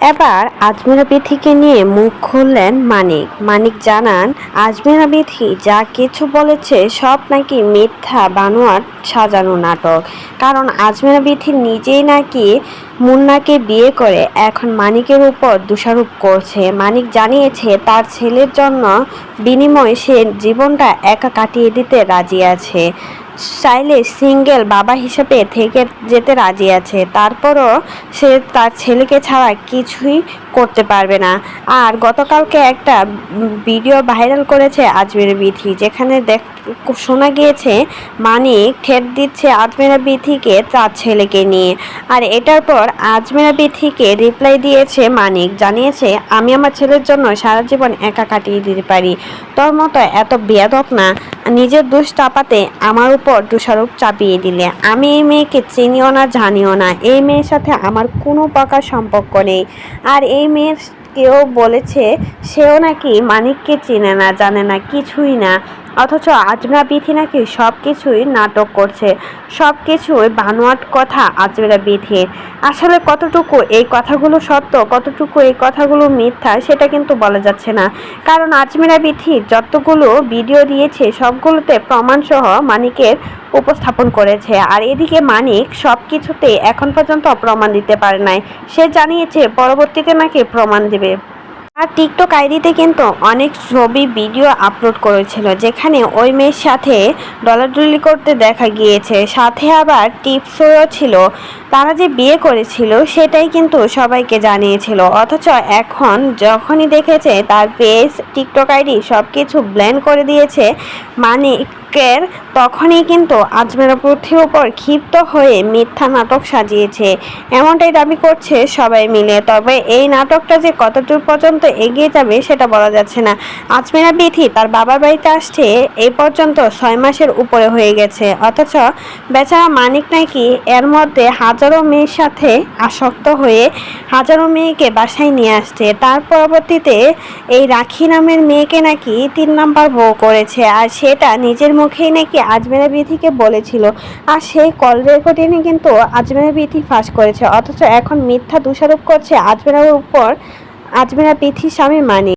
এবার আজমিরা বিথিকে নিয়ে মুখ খুললেন মানিক। মানিক জানান, আজমিরা বিথি যা কিছু বলেছে সব নাকি মিথ্যা, বানোয়াট সাজানো নাটক। কারণ আজমিরা বিথি নিজেই নাকি মুন্নাকে বিয়ে করে এখন মানিকের উপর দোষারোপ করছে। মানিক জানিয়েছে তার ছেলের জন্য বিনিময়ে সে জীবনটা একা কাটিয়ে দিতে রাজি আছে, চাইলে সিঙ্গেল বাবা হিসেবে থেকে যেতে রাজি আছে, তারপরও সে তার ছেলেকে ছাড়া কিছুই করতে পারবে না। আর গতকালকে একটা ভিডিও ভাইরাল করেছে আজমিরা বিথি, যেখানে শোনা গিয়েছে মানিক ঠেট দিচ্ছে আজমিরা বিথিকে তার ছেলেকে নিয়ে। আর এটার পর আজমিরা বিথিকে রিপ্লাই দিয়েছে মানিক, জানিয়েছে আমি আমার ছেলের জন্য সারা জীবন একা কাটিয়ে দিতে পারি, তোর মতো এত বেয়াদব না, নিজের দোষ চাপাতে আমার উপর দোষারোপ চাপিয়ে দিলে। আমি এই মেয়েকে চিনিও না, জানিও না, এই মেয়ের সাথে আমার কোনো প্রকার সম্পর্ক নেই। আর এই মেয়ের কেউ বলেছে সেও নাকি মানিককে চেনে না, জানে না, কিছুই না। অথচ আজমিরা বিথি নাকি সব কিছুই নাটক করছে, সব কিছুই বানোয়াট কথা আজমিরা বিথির। আসলে কতটুকু এই কথাগুলো সত্য, কতটুকু এই কথাগুলো মিথ্যা সেটা কিন্তু বলা যাচ্ছে না। কারণ আজমিরা বিথি যতগুলো ভিডিও দিয়েছে সবগুলোতে প্রমাণসহ মানিকের উপস্থাপন করেছে। আর এদিকে মানিক সব কিছুতে এখন পর্যন্ত প্রমাণ দিতে পারে নাই। সে জানিয়েছে পরবর্তীতে নাকি প্রমাণ দেবে। আর টিকটক আইডিতে কিন্তু অনেক ছবি ভিডিও আপলোড করেছিল, যেখানে ওই মেয়ের সাথে ডলাডলি করতে দেখা গিয়েছে, সাথে আবার টিপসও ছিল। তারা যে বিয়ে করেছিল সেটাই কিন্তু সবাইকে জানিয়েছিল। অথচ এখন যখনই দেখেছে তার পেজ, টিকটক আইডি সব কিছু ব্ল্যান্ড করে দিয়েছে মানিকের, তখনই কিন্তু আজমিরা বিথির উপর ক্ষিপ্ত হয়ে মিথ্যা নাটক সাজিয়েছে, এমনটাই দাবি করছে সবাই মিলে। তবে এই নাটকটা যে কতদূর পর্যন্ত এগিয়ে যাবে সেটা বলা যাচ্ছে না। আজমিরা বিথি তার বাবার বাড়িতে আসছে এই পর্যন্ত 6 মাসের উপরে হয়ে গেছে, অথচ বেচারা মানিক নাকি এর মধ্যে হাজারো মেয়ের সাথে আসক্ত হয়ে হাজারো মেয়েকে বাসায় নিয়ে আসছে। তার পরবর্তীতে এই রাখি নামের মেয়েকে নাকি 3 নাম্বার বউ করেছে, আর সেটা নিজের মুখেই নাকি আজমিরা বিথিকে বলেছিল। আর সেই কল রেকর্ডিংয়ে কিন্তু আজমিরা বিথি ফাঁস করেছে। অথচ এখন মিথ্যা দোষারোপ করছে আজমিরার উপর আজমিরা বিথির স্বামী মানিক।